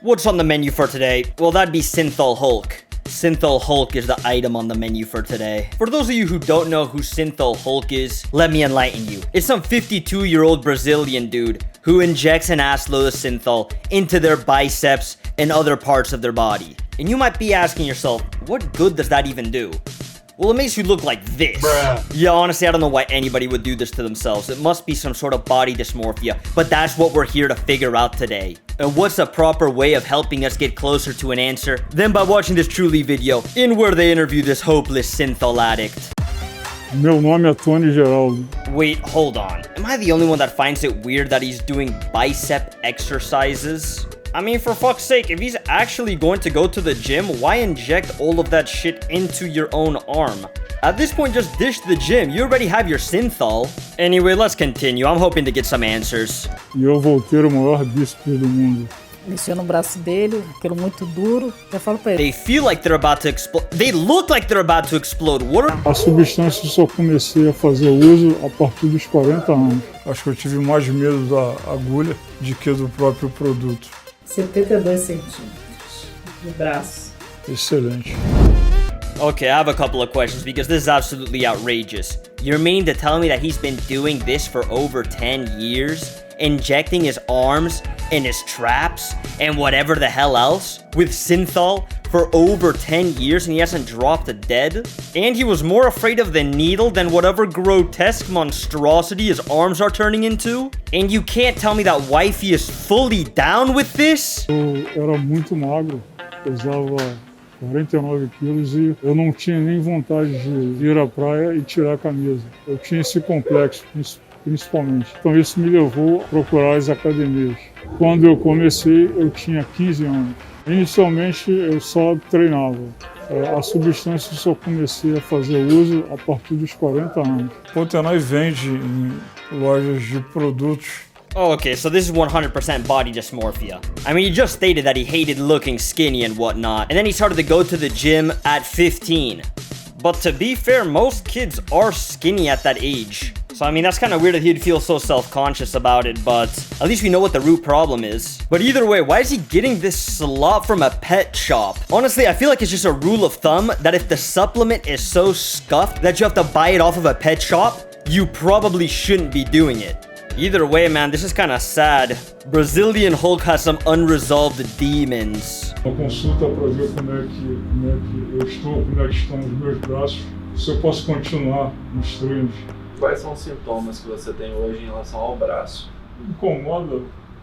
What's on the menu for today? Well, that'd be Synthol Hulk. Synthol Hulk is the item on the menu for today. For those of you who don't know who Synthol Hulk is, let me enlighten you. It's some 52-year-old Brazilian dude who injects an assload of synthol into their biceps and other parts of their body. And you might be asking yourself, what good does that even do? Well, it makes you look like this. Bruh. Yeah, honestly, I don't know why anybody would do this to themselves. It must be some sort of body dysmorphia, but that's what we're here to figure out today. And what's a proper way of helping us get closer to an answer than by watching this Truly video, in where they interview this hopeless synthol addict. Meu nome é Tony Geraldo. Wait, hold on. Am I the only one that finds it weird that he's doing bicep exercises? I mean, for fuck's sake, if he's actually going to go to the gym, why inject all of that shit into your own arm? At this point, just dish the gym. You already have your synthol. Anyway, let's continue. I'm hoping to get some answers. E eu vou ter o maior bíceps do mundo. Mexeu no braço dele, aquilo muito duro. Eu falo pra ele. They feel like they're about to explode. They look like they're about to explode. What are... A substância só comecei a fazer uso a partir dos 40 anos. Acho que eu tive mais medo da agulha do que do próprio produto. 72 centímetros de braço. Excelente. Okay, I have a couple of questions because this is absolutely outrageous. You're meaning to tell me that he's been doing this for over 10 years? Injecting his arms and his traps and whatever the hell else with synthol for over 10 years and he hasn't dropped dead? And he was more afraid of the needle than whatever grotesque monstrosity his arms are turning into? And you can't tell me that wifey is fully down with this? Eu era muito magro, pesava 49 quilos e eu não tinha nem vontade de ir à praia e tirar a camisa. Eu tinha esse complexo, principalmente. Então isso me levou a procurar as academias. Quando eu comecei, eu tinha 15 anos. Inicialmente, eu só treinava. A substância só comecei a fazer uso a partir dos 40 anos. Potenai vende em lojas de produtos. Oh, okay, so this is 100% body dysmorphia. I mean, he just stated that he hated looking skinny and whatnot, and then he started to go to the gym at 15. But to be fair, most kids are skinny at that age. So, I mean, that's kind of weird that he'd feel so self-conscious about it, but at least we know what the root problem is. But either way, why is he getting this slop from a pet shop? Honestly, I feel like it's just a rule of thumb that if the supplement is so scuffed that you have to buy it off of a pet shop, you probably shouldn't be doing it. Either way, man, this is kind of sad. Brazilian Hulk has some unresolved demons. Uma consulta para ver como é que eu estou, como é que estão os meus braços, se eu posso continuar nos treinos. Quais são os sintomas que você tem hoje em relação ao braço? Incomoda,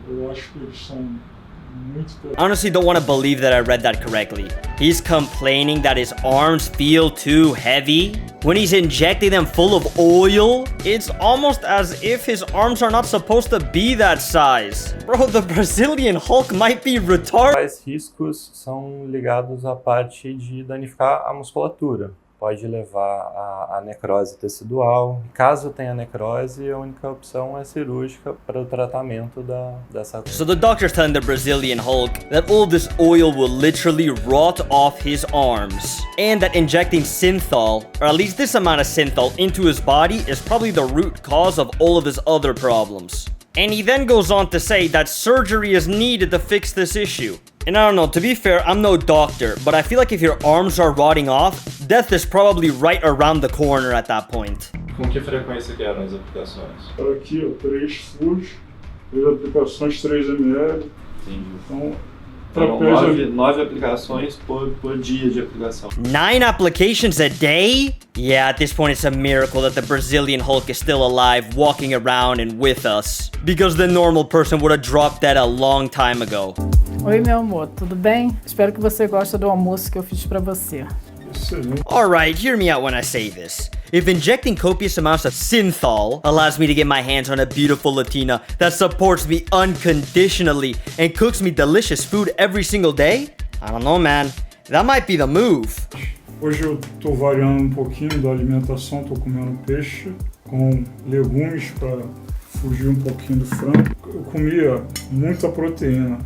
eu acho que eles são muito... I honestly don't want to believe that I read that correctly. He's complaining that his arms feel too heavy. When he's injecting them full of oil, it's almost as if his arms are not supposed to be that size. Bro, the Brazilian Hulk might be retarded. Os riscos são ligados à parte de danificar a musculatura. Pode levar à necrose tecidual. Caso tenha necrose, a única opção é cirúrgica para o tratamento dessa coisa. So the doctor's telling the Brazilian Hulk that all this oil will literally rot off his arms. And that injecting synthol, or at least this amount of synthol, into his body is probably the root cause of all of his other problems. And he then goes on to say that surgery is needed to fix this issue. And I don't know, to be fair, I'm no doctor, but I feel like if your arms are rotting off, death is probably right around the corner at that point. Com que frequência que eram as aplicações? Aqui, ó, 3 furos, 3 aplicações, 3 ml. Entendi. Então, 9 aplicações por dia de aplicação. 9 applications a day? Yeah, at this point it's a miracle that the Brazilian Hulk is still alive, walking around and with us. Because the normal person would have dropped dead a long time ago. Oi, meu amor, tudo bem? Espero que você goste do almoço que eu fiz pra você. Alright, hear me out when I say this. If injecting copious amounts of synthol allows me to get my hands on a beautiful Latina that supports me unconditionally and cooks me delicious food every single day, I don't know, man. That might be the move. Hoje eu tô variando pouquinho da alimentação, tô comendo peixe com legumes para fugir pouquinho do frango. Eu comia muita proteína.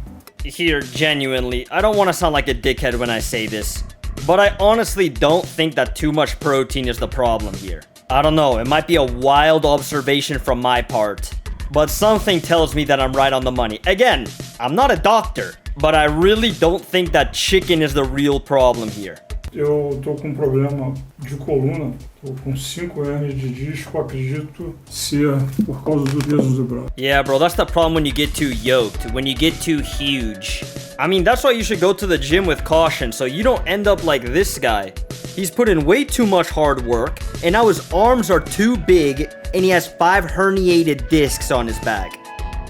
Here, genuinely, I don't want to sound like a dickhead when I say this, but I honestly don't think that too much protein is the problem here. I don't know, it might be a wild observation from my part, but something tells me that I'm right on the money. Again, I'm not a doctor, but I really don't think that chicken is the real problem here. Eu tô com problema de coluna, tô com 5 hernias de disco, acredito ser por causa do peso do braço. Yeah, bro, that's the problem when you get too yoked, when you get too huge. I mean, that's why you should go to the gym with caution, so you don't end up like this guy. He's put in way too much hard work, and now his arms are too big, and he has 5 herniated discs on his back.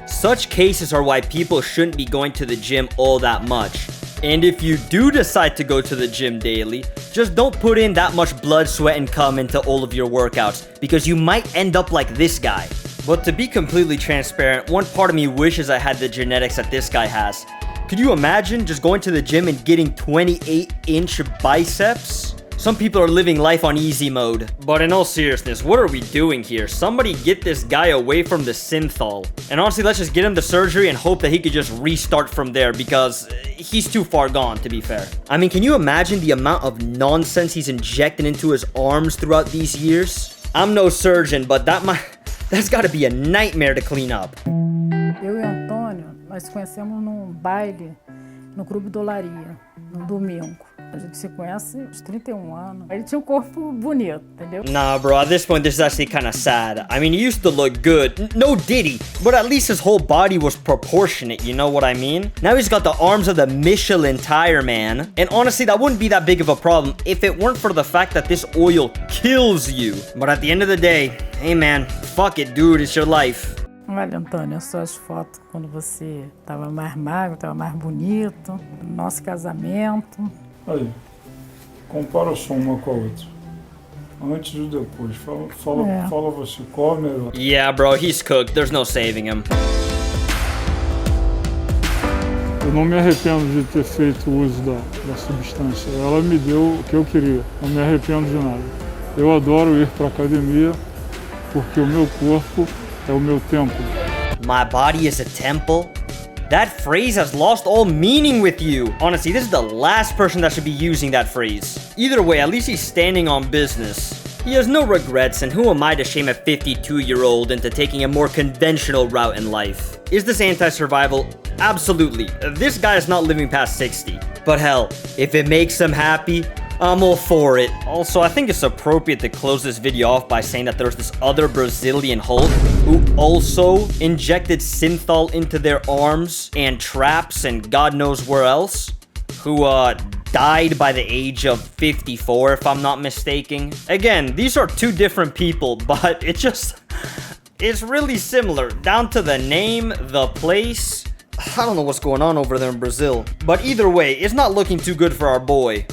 Such cases are why people shouldn't be going to the gym all that much. And if you do decide to go to the gym daily, just don't put in that much blood, sweat, and cum into all of your workouts, because you might end up like this guy. But to be completely transparent, one part of me wishes I had the genetics that this guy has. Could you imagine just going to the gym and getting 28-inch biceps? Some people are living life on easy mode. But in all seriousness, what are we doing here? Somebody get this guy away from the Synthol. And honestly, let's just get him the surgery and hope that he could just restart from there, because he's too far gone, to be fair. I mean, can you imagine the amount of nonsense he's injected into his arms throughout these years? I'm no surgeon, but that's gotta be a nightmare to clean up. Eu e Antônio, nós se conhecemos num baile no Clube Dolaria, no domingo. A gente se conhece há uns 31 anos. Ele tinha um corpo bonito, entendeu? Nah, bro, at this point, this is actually kind of sad. I mean, he used to look good. No diddy, but at least his whole body was proportionate, you know what I mean? Now he's got the arms of the Michelin tire man. And honestly, that wouldn't be that big of a problem if it weren't for the fact that this oil kills you. But at the end of the day, hey man, fuck it, dude, it's your life. Olha, Antônio, suas fotos quando você estava mais magro, estava mais bonito. Nosso casamento. Aí, compara só uma com a outra. Antes e depois. Fala você, qual é melhor? Yeah, bro, he's cooked. There's no saving him. Eu não me arrependo de ter feito uso da substância. Ela me deu o que eu queria. Não me arrependo de nada. Eu adoro ir pra academia porque o meu corpo é o meu templo. My body is a temple? That phrase has lost all meaning with you. Honestly, this is the last person that should be using that phrase. Either way, at least he's standing on business. He has no regrets, and who am I to shame a 52-year-old into taking a more conventional route in life? Is this anti-survival? Absolutely. This guy is not living past 60. But hell, if it makes him happy, I'm all for it. Also, I think it's appropriate to close this video off by saying that there's this other Brazilian Hulk who also injected Synthol into their arms and traps and God knows where else, who died by the age of 54, if I'm not mistaken. Again, these are two different people, but it's really similar, down to the name, the place. I don't know what's going on over there in Brazil. But either way, it's not looking too good for our boy.